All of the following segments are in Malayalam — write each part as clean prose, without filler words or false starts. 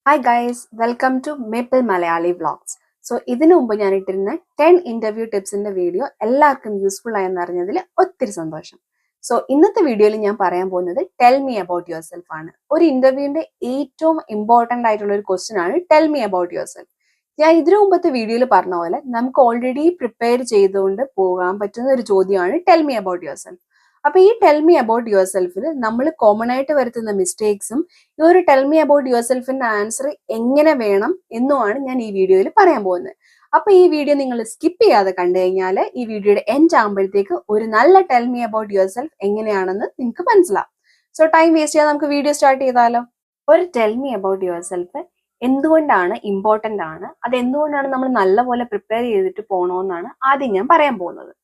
Hi guys, welcome to Maple Malayali Vlogs. So ഇതിനു മുമ്പ് ഞാൻ ഇട്ടിരുന്ന 10 ഇന്റർവ്യൂ ടിപ്സിന്റെ വീഡിയോ എല്ലാവർക്കും യൂസ്ഫുൾ ആയെന്ന് അറിഞ്ഞതിൽ ഒത്തിരി സന്തോഷം. സോ ഇന്നത്തെ വീഡിയോയിൽ ഞാൻ പറയാൻ പോകുന്നത് tell me about your self ആണ്. ഒരു ഇന്റർവ്യൂവിന്റെ ഏറ്റവും ഇമ്പോർട്ടന്റ് ആയിട്ടുള്ള ഒരു ക്വസ്റ്റ്യൻ ആണ് tell me about your self. ഞാൻ ഇതിനു മുമ്പത്തെ വീഡിയോയിൽ പറഞ്ഞ പോലെ നമുക്ക് ഓൾറെഡി പ്രിപ്പയർ ചെയ്തുകൊണ്ട് പോകാൻ പറ്റുന്ന ഒരു ചോദ്യമാണ് tell me about yourself. അപ്പൊ ഈ ടെൽ മീ അബൌട്ട് യുവർ സെൽഫിൽ നമ്മൾ കോമൺ ആയിട്ട് വരുത്തുന്ന മിസ്റ്റേക്സും ഈ ഒരു ടെൽ മീ അബൌട്ട് യുവർ സെൽഫിന്റെ ആൻസർ എങ്ങനെ വേണം എന്നുമാണ് ഞാൻ ഈ വീഡിയോയിൽ പറയാൻ പോകുന്നത്. അപ്പൊ ഈ വീഡിയോ നിങ്ങൾ സ്കിപ്പ് ചെയ്യാതെ കണ്ടു കഴിഞ്ഞാൽ ഈ വീഡിയോയുടെ എൻഡ് ആകുമ്പോഴത്തേക്ക് ഒരു നല്ല tell me about your self എങ്ങനെയാണെന്ന് നിങ്ങൾക്ക് മനസ്സിലാവും. സോ ടൈം വേസ്റ്റ് ചെയ്യാതെ നമുക്ക് വീഡിയോ സ്റ്റാർട്ട് ചെയ്താലോ. ഒരു tell me about your self എന്തുകൊണ്ടാണ് ഇമ്പോർട്ടന്റ് ആണ്, അത് എന്തുകൊണ്ടാണ് നമ്മൾ നല്ലപോലെ പ്രിപ്പയർ ചെയ്തിട്ട് പോകണമെന്നാണ് ആദ്യം ഞാൻ പറയാൻ പോകുന്നത്.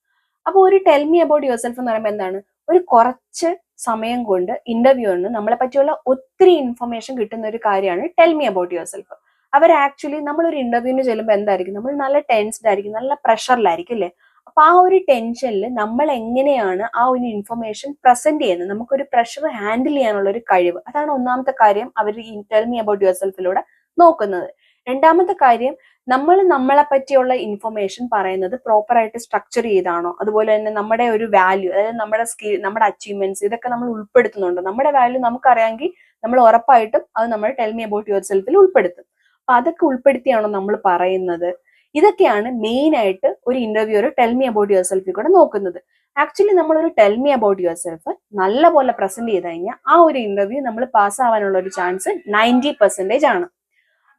അപ്പോൾ ഒരു tell me about yourself എന്ന് പറയുമ്പോൾ എന്താണ്, ഒരു കുറച്ച് സമയം കൊണ്ട് ഇന്റർവ്യൂവിന് നമ്മളെ പറ്റിയുള്ള ഒത്തിരി ഇൻഫർമേഷൻ കിട്ടുന്ന ഒരു കാര്യമാണ് tell me about yourself. അവർ ആക്ച്വലി നമ്മളൊരു ഇന്റർവ്യൂവിന് ചെല്ലുമ്പോൾ എന്തായിരിക്കും, നമ്മൾ നല്ല ടെൻസ്ഡ് ആയിരിക്കും, നല്ല പ്രഷറിലായിരിക്കും അല്ലേ. അപ്പൊ ആ ഒരു ടെൻഷനിൽ നമ്മൾ എങ്ങനെയാണ് ആ ഒരു ഇൻഫർമേഷൻ പ്രസന്റ് ചെയ്യുന്നത്, നമുക്കൊരു പ്രഷർ ഹാൻഡിൽ ചെയ്യാനുള്ള ഒരു കഴിവ്, അതാണ് ഒന്നാമത്തെ കാര്യം അവർ ഈ ടെൽ മീ അബൌട്ട് യുവർ സെൽഫിലൂടെ നോക്കുന്നത്. രണ്ടാമത്തെ കാര്യം, നമ്മൾ നമ്മളെ പറ്റിയുള്ള ഇൻഫർമേഷൻ പറയുന്നത് പ്രോപ്പർ ആയിട്ട് സ്ട്രക്ചർ ചെയ്താണോ, അതുപോലെ തന്നെ നമ്മുടെ ഒരു വാല്യൂ, അതായത് നമ്മുടെ സ്കിൽ, നമ്മുടെ അച്ചീവ്മെന്റ്സ്, ഇതൊക്കെ നമ്മൾ ഉൾപ്പെടുത്തുന്നുണ്ടോ. നമ്മുടെ വാല്യൂ നമുക്കറിയാമെങ്കിൽ നമ്മൾ ഉറപ്പായിട്ടും അത് നമ്മൾ ടെൽ മീ അബൌട്ട് യുവർ സെൽഫിൽ ഉൾപ്പെടുത്തും. അപ്പൊ അതൊക്കെ ഉൾപ്പെടുത്തിയാണോ നമ്മൾ പറയുന്നത്, ഇതൊക്കെയാണ് മെയിൻ ആയിട്ട് ഒരു interviewer tell me about your സെൽഫിൽ കൂടെ നോക്കുന്നത്. ആക്ച്വലി നമ്മളൊരു tell me about yourself നല്ലപോലെ പ്രസന്റ് ചെയ്ത് കഴിഞ്ഞാൽ ആ ഒരു ഇന്റർവ്യൂ നമ്മൾ പാസ് ആവാനുള്ള ഒരു ചാൻസ് 90% ആണ്.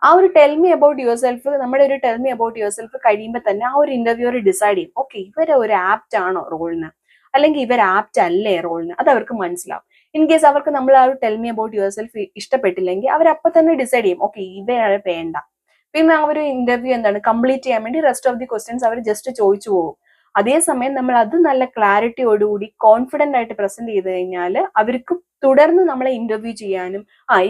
ആ ഒരു tell me about your self, നമ്മുടെ ഒരു tell me about your self കഴിയുമ്പോൾ തന്നെ ആ ഒരു ഇന്റർവ്യൂവർ ഡിസൈഡ് ചെയ്യും, ഓക്കെ ഇവരെ ഒരു ആപ്റ്റ് ആണോ റോളിന്, അല്ലെങ്കിൽ ഇവർ ആപ്റ്റ് അല്ലേ റോളിന്, അത് അവർക്ക് മനസ്സിലാവും. ഇൻ കേസ് അവർക്ക് നമ്മൾ ആ ഒരു tell me about yourself ഇഷ്ടപ്പെട്ടില്ലെങ്കിൽ അവർ അപ്പൊ തന്നെ ഡിസൈഡ് ചെയ്യും, ഓക്കെ ഇവരെ വേണ്ട. പിന്നെ ആ ഒരു ഇന്റർവ്യൂ എന്താണ് കംപ്ലീറ്റ് ചെയ്യാൻ വേണ്ടി റെസ്റ്റ് ഓഫ് ദി ക്വസ്റ്റ്യൻസ് അവർ ജസ്റ്റ് ചോദിച്ചു പോകും. അതേസമയം നമ്മൾ അത് നല്ല ക്ലാരിറ്റിയോടുകൂടി കോൺഫിഡന്റ് ആയിട്ട് പ്രസന്റ് ചെയ്ത് കഴിഞ്ഞാൽ അവർക്ക് തുടർന്ന് നമ്മളെ ഇന്റർവ്യൂ ചെയ്യാനും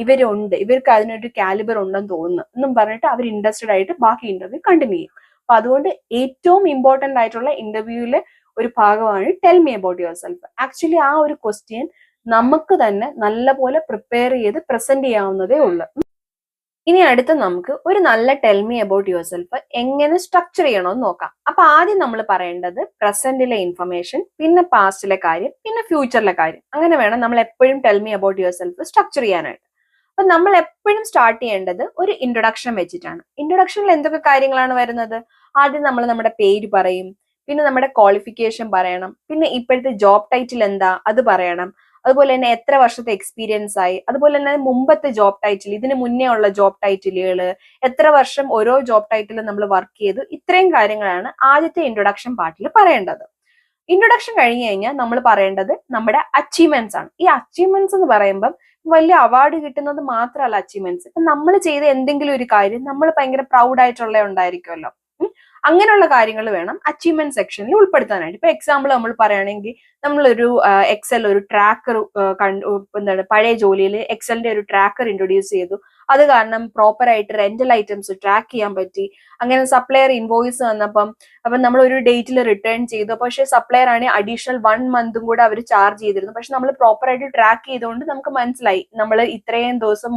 ഇവരുണ്ട്, ഇവർക്ക് അതിനൊരു കാലിബർ ഉണ്ടെന്ന് തോന്നുന്നു എന്നും പറഞ്ഞിട്ട് അവർ ഇൻട്രസ്റ്റഡ് ആയിട്ട് ബാക്കി ഇന്റർവ്യൂ കണ്ടിന്യൂ ചെയ്യും. അപ്പൊ അതുകൊണ്ട് ഏറ്റവും ഇമ്പോർട്ടന്റ് ആയിട്ടുള്ള ഇന്റർവ്യൂവിലെ ഒരു ഭാഗമാണ് tell me about your self. Actually ആ ഒരു ക്വസ്റ്റ്യൻ നമുക്ക് തന്നെ നല്ലപോലെ പ്രിപ്പയർ ചെയ്ത് പ്രസന്റ് ചെയ്യാവുന്നതേ ഉള്ളൂ. ഇനി അടുത്ത് നമുക്ക് ഒരു നല്ല tell me about your self എങ്ങനെ സ്ട്രക്ചർ ചെയ്യണമെന്ന് നോക്കാം. അപ്പൊ ആദ്യം നമ്മൾ പറയേണ്ടത് പ്രസന്റിലെ ഇൻഫർമേഷൻ, പിന്നെ പാസ്റ്റിലെ കാര്യം, പിന്നെ ഫ്യൂച്ചറിലെ കാര്യം. അങ്ങനെ വേണം നമ്മൾ എപ്പോഴും tell me about your self structure ചെയ്യാനായിട്ട്. അപ്പൊ നമ്മൾ എപ്പോഴും സ്റ്റാർട്ട് ചെയ്യേണ്ടത് ഒരു ഇൻട്രൊഡക്ഷൻ വെച്ചിട്ടാണ്. ഇൻട്രൊഡക്ഷനിൽ എന്തൊക്കെ കാര്യങ്ങളാണ് വരുന്നത്, ആദ്യം നമ്മൾ നമ്മുടെ പേര് പറയും, പിന്നെ നമ്മുടെ ക്വാളിഫിക്കേഷൻ പറയണം, പിന്നെ ഇപ്പോഴത്തെ ജോബ് ടൈറ്റിൽ എന്താ അത് പറയണം, അതുപോലെ തന്നെ എത്ര വർഷത്തെ എക്സ്പീരിയൻസ് ആയി, അതുപോലെ തന്നെ മുമ്പത്തെ ജോബ് ടൈറ്റിൽ, ഇതിന് മുന്നേ ഉള്ള ജോബ് ടൈറ്റിലുകൾ, എത്ര വർഷം ഓരോ ജോബ് ടൈറ്റിലും നമ്മൾ വർക്ക് ചെയ്തു, ഇത്രയും കാര്യങ്ങളാണ് ആദ്യത്തെ ഇൻട്രൊഡക്ഷൻ പാർട്ടിൽ പറയേണ്ടത്. ഇൻട്രൊഡക്ഷൻ കഴിഞ്ഞു കഴിഞ്ഞാൽ നമ്മൾ പറയേണ്ടത് നമ്മുടെ അച്ചീവ്മെന്റ്സ് ആണ്. ഈ അച്ചീവ്മെന്റ്സ് എന്ന് പറയുമ്പം വലിയ അവാർഡ് കിട്ടുന്നത് മാത്രമല്ല അച്ചീവ്മെന്റ്സ്. ഇപ്പൊ നമ്മൾ ചെയ്ത എന്തെങ്കിലും ഒരു കാര്യം നമ്മൾ ഭയങ്കര പ്രൗഡ് ആയിട്ടുള്ള ഉണ്ടായിരിക്കുമല്ലോ, അങ്ങനെയുള്ള കാര്യങ്ങൾ വേണം അച്ചീവ്മെന്റ് സെക്ഷനിൽ ഉൾപ്പെടുത്താനായിട്ട്. ഇപ്പൊ എക്സാമ്പിൾ നമ്മൾ പറയുകയാണെങ്കിൽ നമ്മളൊരു എക്സൽ ഒരു ട്രാക്കർ എന്താണ് പഴയ ജോലിയിൽ എക്സലിന്റെ ഒരു ട്രാക്കർ ഇൻട്രൊഡ്യൂസ് ചെയ്തു. അത് കാരണം പ്രോപ്പർ ആയിട്ട് റെന്റൽ ഐറ്റംസ് ട്രാക്ക് ചെയ്യാൻ പറ്റി. അങ്ങനെ സപ്ലയർ ഇൻവോയ്സ് വന്നപ്പം നമ്മൾ ഒരു ഡേറ്റിൽ റിട്ടേൺ ചെയ്തു, പക്ഷെ സപ്ലയർ ആണെങ്കിൽ അഡീഷണൽ 1 മന്തും കൂടെ അവർ ചാർജ് ചെയ്തിരുന്നു. പക്ഷെ നമ്മൾ പ്രോപ്പർ ആയിട്ട് ട്രാക്ക് ചെയ്തുകൊണ്ട് നമുക്ക് മനസ്സിലായി നമ്മൾ ഇത്രയും ദിവസം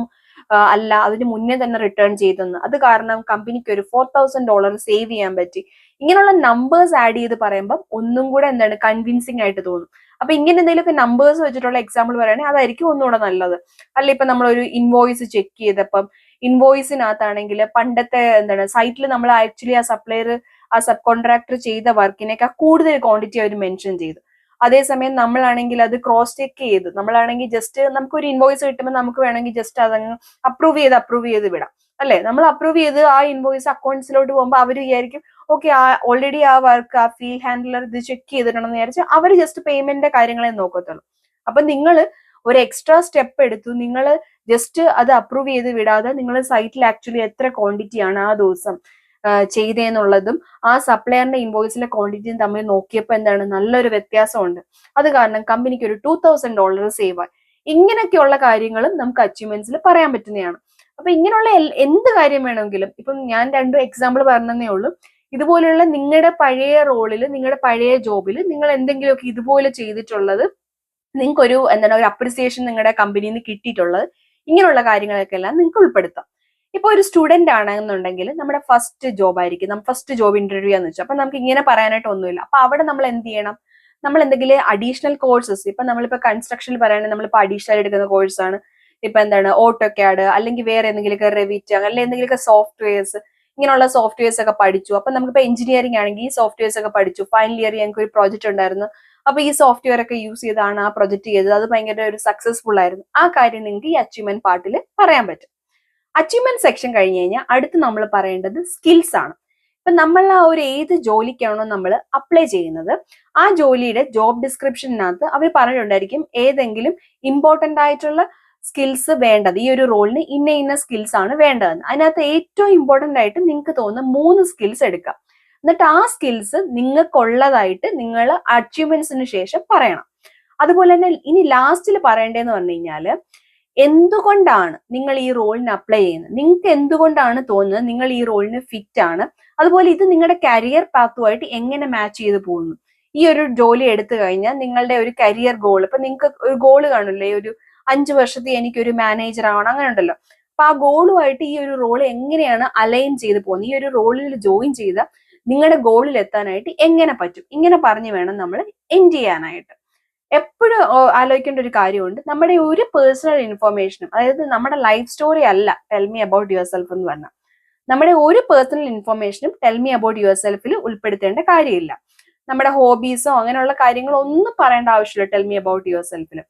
അല്ല അതിന് മുന്നേ തന്നെ റിട്ടേൺ ചെയ്തെന്ന്. അത് കാരണം കമ്പനിക്ക് ഒരു $4,000 സേവ് ചെയ്യാൻ പറ്റി. ഇങ്ങനെയുള്ള നമ്പേഴ്സ് ആഡ് ചെയ്ത് പറയുമ്പോൾ ഒന്നും കൂടെ എന്താണ് കൺവിൻസിങ് ആയിട്ട് തോന്നും. അപ്പൊ ഇങ്ങനെ എന്തെങ്കിലുമൊക്കെ നമ്പേഴ്സ് വെച്ചിട്ടുള്ള എക്സാമ്പിൾ പറയുകയാണെങ്കിൽ അതായിരിക്കും ഒന്നുകൂടെ നല്ലത്. അല്ല ഇപ്പൊ നമ്മളൊരു ഇൻവോയ്സ് ചെക്ക് ചെയ്തപ്പം ഇൻവോയ്സിനകത്താണെങ്കിൽ പണ്ടത്തെ എന്താണ് സൈറ്റിൽ നമ്മൾ ആക്ച്വലി ആ സപ്ലയർ ആ സബ് കോൺട്രാക്ടർ ചെയ്ത വർക്കിനേക്കാൾ കൂടുതൽ ക്വാണ്ടിറ്റി അവർ മെൻഷൻ ചെയ്തു. അതേസമയം നമ്മളാണെങ്കിൽ അത് ക്രോസ് ചെക്ക് ചെയ്തു, നമ്മളാണെങ്കിൽ ജസ്റ്റ് നമുക്കൊരു ഇൻവോയ്സ് കിട്ടുമ്പോൾ നമുക്ക് വേണമെങ്കിൽ ജസ്റ്റ് അതങ്ങ് അപ്രൂവ് ചെയ്ത് വിടാം അല്ലെ. നമ്മൾ അപ്രൂവ് ചെയ്ത് ആ ഇൻവോയ്സ് അക്കൗണ്ട്സിലോട്ട് പോകുമ്പോൾ അവർ വിചാരിക്കും ഓക്കെ ഓൾറെഡി ആ വർക്ക് ആ ഫീൽഡ് ഹാൻഡിലർ ഇത് ചെക്ക് ചെയ്തിട്ടുണ്ടെന്ന് വിചാരിച്ച് അവർ ജസ്റ്റ് പേയ്മെന്റിന്റെ കാര്യങ്ങളെ നോക്കത്തുള്ളൂ. അപ്പൊ നിങ്ങൾ ഒരു എക്സ്ട്രാ സ്റ്റെപ്പ് എടുത്തു, നിങ്ങൾ ജസ്റ്റ് അത് അപ്രൂവ് ചെയ്ത് വിടാതെ നിങ്ങൾ സൈറ്റിൽ ആക്ച്വലി എത്ര ക്വാണ്ടിറ്റി ആണ് ആ ദിവസം ചെയ്തേന്നുള്ളതും ആ സപ്ലയറിന്റെ ഇൻവോയ്സിലെ ക്വാണ്ടിറ്റിയും തമ്മിൽ നോക്കിയപ്പോൾ എന്താണ് നല്ലൊരു വ്യത്യാസമുണ്ട്. അത് കാരണം കമ്പനിക്ക് ഒരു $2,000 സേവ് ആയി. ഇങ്ങനെയൊക്കെയുള്ള കാര്യങ്ങളും നമുക്ക് അച്ചീവ്മെന്റ്സിൽ പറയാൻ പറ്റുന്നതാണ്. അപ്പൊ ഇങ്ങനെയുള്ള എന്ത് കാര്യം വേണമെങ്കിലും, ഇപ്പം ഞാൻ 2 എക്സാമ്പിൾ പറഞ്ഞതേ ഉള്ളൂ. ഇതുപോലെയുള്ള നിങ്ങളുടെ പഴയ റോളിൽ, നിങ്ങളുടെ പഴയ ജോബിൽ നിങ്ങൾ എന്തെങ്കിലുമൊക്കെ ഇതുപോലെ ചെയ്തിട്ടുള്ളത്, നിങ്ങൾക്ക് ഒരു എന്താണ് ഒരു അപ്രിസിയേഷൻ നിങ്ങളുടെ കമ്പനിയിൽ നിന്ന് കിട്ടിയിട്ടുള്ളത്, ഇങ്ങനെയുള്ള കാര്യങ്ങളൊക്കെ എല്ലാം നിങ്ങൾക്ക് ഉൾപ്പെടുത്താം. ഇപ്പൊ ഒരു സ്റ്റുഡന്റ് ആണെന്നുണ്ടെങ്കിൽ നമ്മുടെ ഫസ്റ്റ് ജോബ് ആയിരിക്കും, ഫസ്റ്റ് ജോബ് ഇന്റർവ്യൂ എന്ന് വെച്ചാൽ. അപ്പൊ നമുക്ക് ഇങ്ങനെ പറയാനായിട്ട് ഒന്നുമില്ല. അപ്പൊ അവിടെ നമ്മൾ എന്ത് ചെയ്യണം, നമ്മൾ എന്തെങ്കിലും അഡീഷണൽ കോഴ്സസ്, ഇപ്പൊ നമ്മളിപ്പോ കൺസ്ട്രക്ഷനിൽ പറയുകയാണെങ്കിൽ നമ്മളിപ്പോ അഡീഷണൽ എടുക്കുന്ന കോഴ്സാണ് ഇപ്പൊ എന്താണ് ഓട്ടോക്യാഡ്, അല്ലെങ്കിൽ വേറെ എന്തെങ്കിലുമൊക്കെ റെവിറ്റ്, അല്ലെങ്കിൽ എന്തെങ്കിലുമൊക്കെ സോഫ്റ്റ്വെയർസ്, ഇങ്ങനെയുള്ള സോഫ്റ്റ്വെയർസ് ഒക്കെ പഠിച്ചു. അപ്പൊ നമുക്കിപ്പോ എഞ്ചിനീയറിംഗ് ആണെങ്കിൽ ഈ സോഫ്റ്റ്വെയർസ് ഒക്കെ പഠിച്ചു. ഫൈനൽ ഇയർ ഞങ്ങൾക്ക് ഒരു പ്രോജക്റ്റ് ഉണ്ടായിരുന്നു, അപ്പൊ ഈ സോഫ്റ്റ്വെയർ ഒക്കെ യൂസ് ചെയ്താണ് ആ പ്രൊജക്ട് ചെയ്തത്, അത് ഭയങ്കര ഒരു സക്സസ്ഫുൾ ആയിരുന്നു. ആ കാര്യം നിങ്ങൾക്ക് ഈ അച്ചീവ്മെന്റ് പാർട്ടിൽ പറയാൻ പറ്റും. അച്ചീവ്മെന്റ് സെക്ഷൻ കഴിഞ്ഞ് കഴിഞ്ഞാൽ അടുത്ത് നമ്മൾ പറയേണ്ടത് സ്കിൽസ് ആണ്. ഇപ്പൊ നമ്മൾ ആ ഒരു ഏത് ജോലിക്കാണോ നമ്മൾ അപ്ലൈ ചെയ്യുന്നത്, ആ ജോലിയുടെ ജോബ് ഡിസ്ക്രിപ്ഷനകത്ത് അവർ പറഞ്ഞിട്ടുണ്ടായിരിക്കും ഏതെങ്കിലും ഇമ്പോർട്ടന്റ് ആയിട്ടുള്ള സ്കിൽസ് വേണ്ടത്, ഈ ഒരു റോളിന് ഇന്ന ഇന്ന സ്കിൽസ് ആണ് വേണ്ടതെന്ന്. അതിനകത്ത് ഏറ്റവും ഇമ്പോർട്ടന്റ് ആയിട്ട് നിങ്ങൾക്ക് തോന്നുന്ന 3 സ്കിൽസ് എടുക്കാം. എന്നിട്ട് ആ സ്കിൽസ് നിങ്ങൾക്കുള്ളതായിട്ട് നിങ്ങൾ അച്ചീവ്മെന്റ്സിന് ശേഷം പറയണം. അതുപോലെ തന്നെ ഇനി ലാസ്റ്റിൽ പറയേണ്ടതെന്ന് പറഞ്ഞു കഴിഞ്ഞാല് എന്തുകൊണ്ടാണ് നിങ്ങൾ ഈ റോളിന് അപ്ലൈ ചെയ്യുന്നത്, നിങ്ങൾക്ക് എന്തുകൊണ്ടാണ് തോന്നുന്നത് നിങ്ങൾ ഈ റോളിന് ഫിറ്റ് ആണ്, അതുപോലെ ഇത് നിങ്ങളുടെ കരിയർ പാത്തുമായിട്ട് എങ്ങനെ മാച്ച് ചെയ്ത് പോകുന്നു. ഈ ഒരു ജോലി എടുത്തു കഴിഞ്ഞാൽ നിങ്ങളുടെ ഒരു കരിയർ ഗോൾ, ഇപ്പൊ നിങ്ങൾക്ക് ഒരു ഗോൾ കാണില്ലേ, ഒരു 5 വർഷത്തിൽ എനിക്കൊരു മാനേജർ ആവണം, അങ്ങനെ ഉണ്ടല്ലോ. അപ്പൊ ആ ഗോളുമായിട്ട് ഈ ഒരു റോൾ എങ്ങനെയാണ് അലൈൻ ചെയ്ത് പോകുന്നത്, ഈ ഒരു റോളിൽ ജോയിൻ ചെയ്ത നിങ്ങളുടെ ഗോളിൽ എത്താനായിട്ട് എങ്ങനെ പറ്റും, ഇങ്ങനെ പറഞ്ഞു വേണം നമ്മൾ എൻഡ് ചെയ്യാനായിട്ട്. എപ്പോഴും ആലോചിക്കേണ്ട ഒരു കാര്യമുണ്ട്, നമ്മുടെ ഒരു പേഴ്സണൽ ഇൻഫർമേഷനും, അതായത് നമ്മുടെ ലൈഫ് സ്റ്റോറി അല്ല tell me about yourself എന്ന് പറഞ്ഞാൽ, നമ്മുടെ ഒരു പേഴ്സണൽ ഇൻഫർമേഷനും ടെൽ മീ അബൌട്ട് യുവർ സെൽഫിൽ ഉൾപ്പെടുത്തേണ്ട കാര്യമില്ല. നമ്മുടെ ഹോബീസോ അങ്ങനെയുള്ള കാര്യങ്ങളോ ഒന്നും പറയേണ്ട ആവശ്യമില്ല ടെൽ മീ അബൌട്ട് യുവർ സെൽഫിൽ.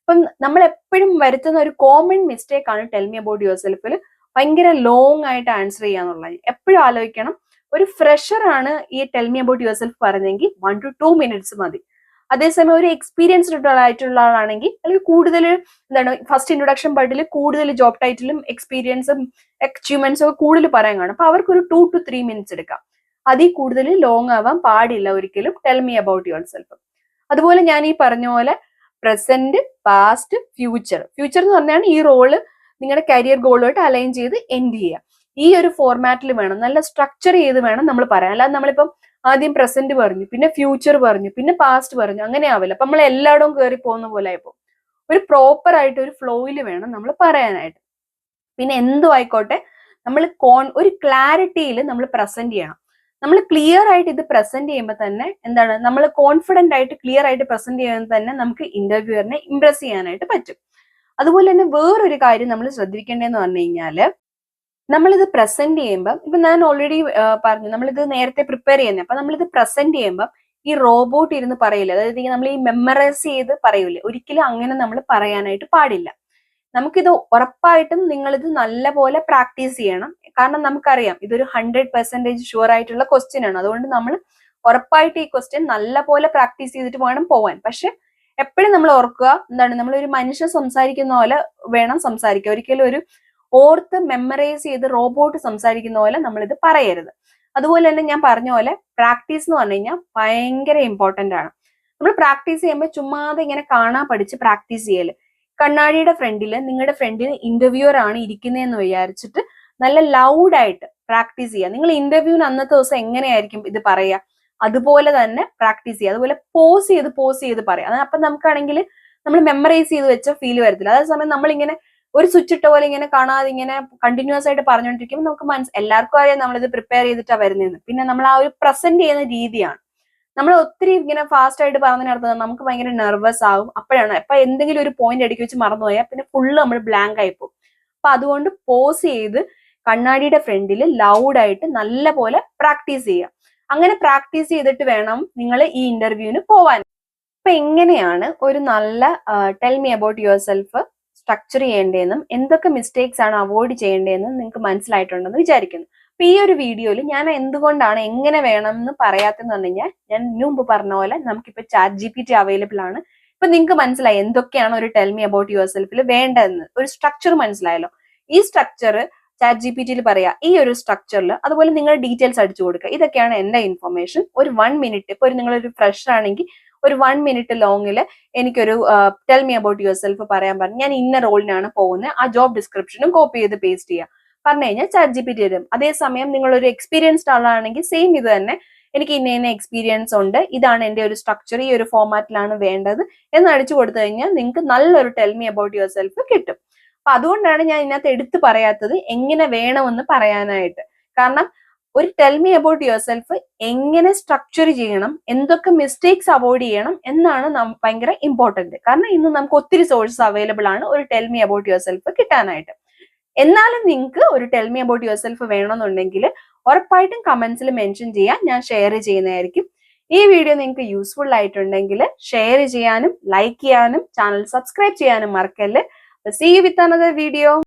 അപ്പം നമ്മൾ എപ്പോഴും വരുത്തുന്ന ഒരു കോമൺ മിസ്റ്റേക്ക് ആണ് ടെൽ മീ അബൌട്ട് യുവർ സെൽഫിൽ ഭയങ്കര ലോങ് ആയിട്ട് ആൻസർ ചെയ്യാന്നുള്ളത്. എപ്പോഴും ആലോചിക്കണം, ഒരു ഫ്രഷർ ആണ് ഈ tell me about your self പറഞ്ഞെങ്കിൽ 1 to 2 minutes മതി. അതേസമയം ഒരു എക്സ്പീരിയൻസ്ഡ് ആയിട്ടുള്ള ആളാണെങ്കിൽ, അല്ലെങ്കിൽ കൂടുതൽ എന്താണ് ഫസ്റ്റ് ഇൻട്രൊഡക്ഷൻ പാർട്ടിൽ കൂടുതൽ ജോബ് ടൈറ്റിലും എക്സ്പീരിയൻസും അച്ചീവ്മെന്റ്സും ഒക്കെ കൂടുതൽ പറയാൻ കാണും. അപ്പൊ അവർക്ക് ഒരു 2 to 3 minutes എടുക്കാം. അതിൽ കൂടുതൽ ലോങ് ആവാൻ പാടില്ല ഒരിക്കലും tell me about your self. അതുപോലെ ഞാൻ ഈ പറഞ്ഞ പോലെ പ്രസന്റ്, പാസ്റ്റ്, ഫ്യൂച്ചർ എന്ന് പറഞ്ഞാൽ ഈ റോള് നിങ്ങളുടെ കരിയർ ഗോളുമായിട്ട് അലൈൻ ചെയ്ത് എൻഡ് ചെയ്യുക. ഈ ഒരു ഫോർമാറ്റിൽ വേണം, നല്ല സ്ട്രക്ചർ ചെയ്ത് വേണം നമ്മൾ പറയാൻ. അല്ലാതെ നമ്മളിപ്പം ആദ്യം പ്രസന്റ് പറഞ്ഞു, പിന്നെ ഫ്യൂച്ചർ പറഞ്ഞു, പിന്നെ പാസ്റ്റ് പറഞ്ഞു, അങ്ങനെ ആവില്ല. അപ്പൊ നമ്മൾ എല്ലായിടവും കയറി പോകുന്ന പോലെ ആയിപ്പോ. ഒരു പ്രോപ്പർ ആയിട്ട് ഒരു ഫ്ലോയിൽ വേണം നമ്മൾ പറയാനായിട്ട്. പിന്നെ എന്തും ആയിക്കോട്ടെ നമ്മൾ ഒരു ക്ലാരിറ്റിയിൽ നമ്മൾ പ്രസന്റ് ചെയ്യണം. നമ്മൾ ക്ലിയർ ആയിട്ട് ഇത് പ്രസന്റ് ചെയ്യുമ്പോൾ തന്നെ എന്താണ്, നമ്മൾ കോൺഫിഡന്റ് ആയിട്ട് ക്ലിയർ ആയിട്ട് പ്രസന്റ് ചെയ്യുമ്പോൾ തന്നെ നമുക്ക് ഇന്റർവ്യൂവറിനെ ഇംപ്രസ് ചെയ്യാനായിട്ട് പറ്റും. അതുപോലെ തന്നെ വേറൊരു കാര്യം നമ്മൾ ശ്രദ്ധിക്കേണ്ടതെന്ന് പറഞ്ഞു കഴിഞ്ഞാല്, നമ്മളിത് പ്രസന്റ് ചെയ്യുമ്പോൾ, ഇപ്പൊ ഞാൻ ഓൾറെഡി പറഞ്ഞു നമ്മളിത് നേരത്തെ പ്രിപ്പയർ ചെയ്യുന്നത്, അപ്പൊ നമ്മളിത് പ്രസന്റ് ചെയ്യുമ്പോൾ ഈ റോബോട്ട് ഇരുന്ന് പറയില്ല, അതായത് നമ്മൾ ഈ മെമ്മറൈസ് ചെയ്ത് പറയൂലേ, ഒരിക്കലും അങ്ങനെ നമ്മൾ പറയാനായിട്ട് പാടില്ല. നമുക്കിത് ഉറപ്പായിട്ടും നിങ്ങളിത് നല്ലപോലെ പ്രാക്ടീസ് ചെയ്യണം. കാരണം നമുക്കറിയാം ഇതൊരു 100% ഷുവർ ആയിട്ടുള്ള ക്വസ്റ്റ്യൻ ആണ്. അതുകൊണ്ട് നമ്മൾ ഉറപ്പായിട്ട് ഈ ക്വസ്റ്റ്യൻ നല്ലപോലെ പ്രാക്ടീസ് ചെയ്തിട്ട് വേണം പോവാൻ. പക്ഷെ എപ്പോഴും നമ്മൾ ഓർക്കുക, എന്താണ്, നമ്മളൊരു മനുഷ്യൻ സംസാരിക്കുന്ന പോലെ വേണം സംസാരിക്കുക. ഒരിക്കലും ഒരു ഓർത്ത് മെമ്മറൈസ് ചെയ്ത് റോബോട്ട് സംസാരിക്കുന്ന പോലെ നമ്മളിത് പറയരുത്. അതുപോലെ തന്നെ ഞാൻ പറഞ്ഞ പോലെ പ്രാക്ടീസ് എന്ന് പറഞ്ഞു കഴിഞ്ഞാൽ ഭയങ്കര ഇമ്പോർട്ടന്റ് ആണ്. നമ്മൾ പ്രാക്ടീസ് ചെയ്യുമ്പോൾ ചുമ്മാതെ ഇങ്ങനെ കാണാൻ പഠിച്ച് പ്രാക്ടീസ് ചെയ്യല്. കണ്ണാടിയുടെ ഫ്രണ്ടിൽ നിങ്ങളുടെ ഫ്രണ്ടിൽ ഇന്റർവ്യൂവർ ആണ് ഇരിക്കുന്നതെന്ന് വിചാരിച്ചിട്ട് നല്ല ലൗഡായിട്ട് പ്രാക്ടീസ് ചെയ്യുക. നിങ്ങൾ ഇന്റർവ്യൂവിന് അന്നത്തെ ദിവസം എങ്ങനെയായിരിക്കും ഇത് പറയുക, അതുപോലെ തന്നെ പ്രാക്ടീസ് ചെയ്യുക. അതുപോലെ പോസ് ചെയ്ത് പറയാം. അപ്പൊ നമുക്കാണെങ്കിൽ നമ്മൾ മെമ്മറൈസ് ചെയ്ത് വെച്ച ഫീൽ വരത്തില്ല. അതേസമയം നമ്മളിങ്ങനെ ഒരു സ്വിച്ച് ഇട്ട പോലെ ഇങ്ങനെ കാണാതെ ഇങ്ങനെ കണ്ടിന്യൂസ് ആയിട്ട് പറഞ്ഞുകൊണ്ടിരിക്കുമ്പോൾ നമുക്ക് എല്ലാവർക്കും അറിയാം നമ്മളിത് പ്രിപ്പയർ ചെയ്തിട്ടാണ് വരുന്നതെന്ന്. പിന്നെ നമ്മൾ ആ ഒരു പ്രസന്റ് ചെയ്യുന്ന രീതിയാണ്. നമ്മൾ ഒത്തിരി ഇങ്ങനെ ഫാസ്റ്റ് ആയിട്ട് പറഞ്ഞതിനർത്ഥം നമുക്ക് ഭയങ്കര നെർവസ് ആകും. അപ്പോഴാണ് അപ്പൊ എന്തെങ്കിലും ഒരു പോയിന്റ് ഇടയ്ക്ക് വെച്ച് മറന്നുപോയാൽ പിന്നെ ഫുള്ള് നമ്മൾ ബ്ലാങ്ക് ആയി പോകും. അപ്പൊ അതുകൊണ്ട് പോസ് ചെയ്ത് കണ്ണാടിയുടെ ഫ്രണ്ടിൽ ലൗഡായിട്ട് നല്ല പോലെ പ്രാക്ടീസ് ചെയ്യുക. അങ്ങനെ പ്രാക്ടീസ് ചെയ്തിട്ട് വേണം നിങ്ങൾ ഈ ഇന്റർവ്യൂവിന് പോവാൻ. അപ്പൊ എങ്ങനെയാണ് ഒരു നല്ല tell me about your self structure ചെയ്യേണ്ടതെന്നും എന്തൊക്കെ മിസ്റ്റേക്സ് ആണ് അവോയ്ഡ് ചെയ്യേണ്ടതെന്നും നിങ്ങൾക്ക് മനസ്സിലായിട്ടുണ്ടെന്ന് വിചാരിക്കുന്നു. അപ്പൊ ഈ ഒരു വീഡിയോയിൽ ഞാൻ എന്തുകൊണ്ടാണ് എങ്ങനെ വേണം എന്ന് പറയാത്തെന്ന് പറഞ്ഞു കഴിഞ്ഞാൽ, ഞാൻ മുമ്പ് പറഞ്ഞ പോലെ നമുക്കിപ്പോ ChatGPT അവൈലബിൾ ആണ്. ഇപ്പൊ നിങ്ങൾക്ക് മനസ്സിലായി എന്തൊക്കെയാണ് ഒരു ടെൽ മീ അബൌട്ട് യുവർ സെൽഫിൽ വേണ്ടതെന്ന്. ഒരു സ്ട്രക്ചർ മനസ്സിലായല്ലോ. ഈ സ്ട്രക്ചർ ChatGPT പറയാ, ഈ ഒരു സ്ട്രക്ചറിൽ അതുപോലെ നിങ്ങളുടെ ഡീറ്റെയിൽസ് അടിച്ചു കൊടുക്കുക. ഇതൊക്കെയാണ് എന്റെ ഇൻഫർമേഷൻ. ഒരു 1 minute, ഇപ്പൊ നിങ്ങളൊരു ഫ്രഷർ ആണെങ്കിൽ ഒരു 1 minute ലോങ്ങിൽ എനിക്കൊരു tell me about your self പറയാൻ പറഞ്ഞു. ഞാൻ ഇന്ന റോളിനാണ് പോകുന്നത്, ആ ജോബ് ഡിസ്ക്രിപ്ഷനും കോപ്പി ചെയ്ത് പേസ്റ്റ് ചെയ്യുക പറഞ്ഞു കഴിഞ്ഞാൽ ChatGPT തരും. അതേസമയം നിങ്ങളൊരു എക്സ്പീരിയൻസ്ഡ് ആളാണെങ്കിൽ സെയിം ഇത് തന്നെ, എനിക്ക് ഇന്ന എക്സ്പീരിയൻസ് ഉണ്ട്, ഇതാണ് എന്റെ ഒരു സ്ട്രക്ചർ, ഈ ഒരു ഫോർമാറ്റിലാണ് വേണ്ടത് എന്ന് അടിച്ചു കൊടുത്തു കഴിഞ്ഞാൽ നിങ്ങൾക്ക് നല്ലൊരു tell me about your self കിട്ടും. അപ്പൊ അതുകൊണ്ടാണ് ഞാൻ ഇതിനകത്ത് എടുത്തു പറയാത്തത് എങ്ങനെ വേണമെന്ന് പറയാനായിട്ട്. കാരണം ഒരു tell me about your self എങ്ങനെ സ്ട്രക്ചർ ചെയ്യണം, എന്തൊക്കെ മിസ്റ്റേക്സ് അവോയ്ഡ് ചെയ്യണം എന്നാണ് ഭയങ്കര ഇമ്പോർട്ടന്റ്. കാരണം ഇന്ന് നമുക്ക് ഒത്തിരി സോഴ്സസ് അവൈലബിൾ ആണ് ഒരു tell me about your self കിട്ടാനായിട്ട്. എന്നാലും നിങ്ങൾക്ക് ഒരു tell me about your self വേണമെന്നുണ്ടെങ്കിൽ ഉറപ്പായിട്ടും കമന്റ്സിൽ മെൻഷൻ ചെയ്യാൻ ഞാൻ ഷെയർ ചെയ്യുന്നതായിരിക്കും. ഈ വീഡിയോ നിങ്ങൾക്ക് യൂസ്ഫുൾ ആയിട്ടുണ്ടെങ്കിൽ ഷെയർ ചെയ്യാനും ലൈക്ക് ചെയ്യാനും ചാനൽ സബ്സ്ക്രൈബ് ചെയ്യാനും മറക്കല്ല്. See you with another video.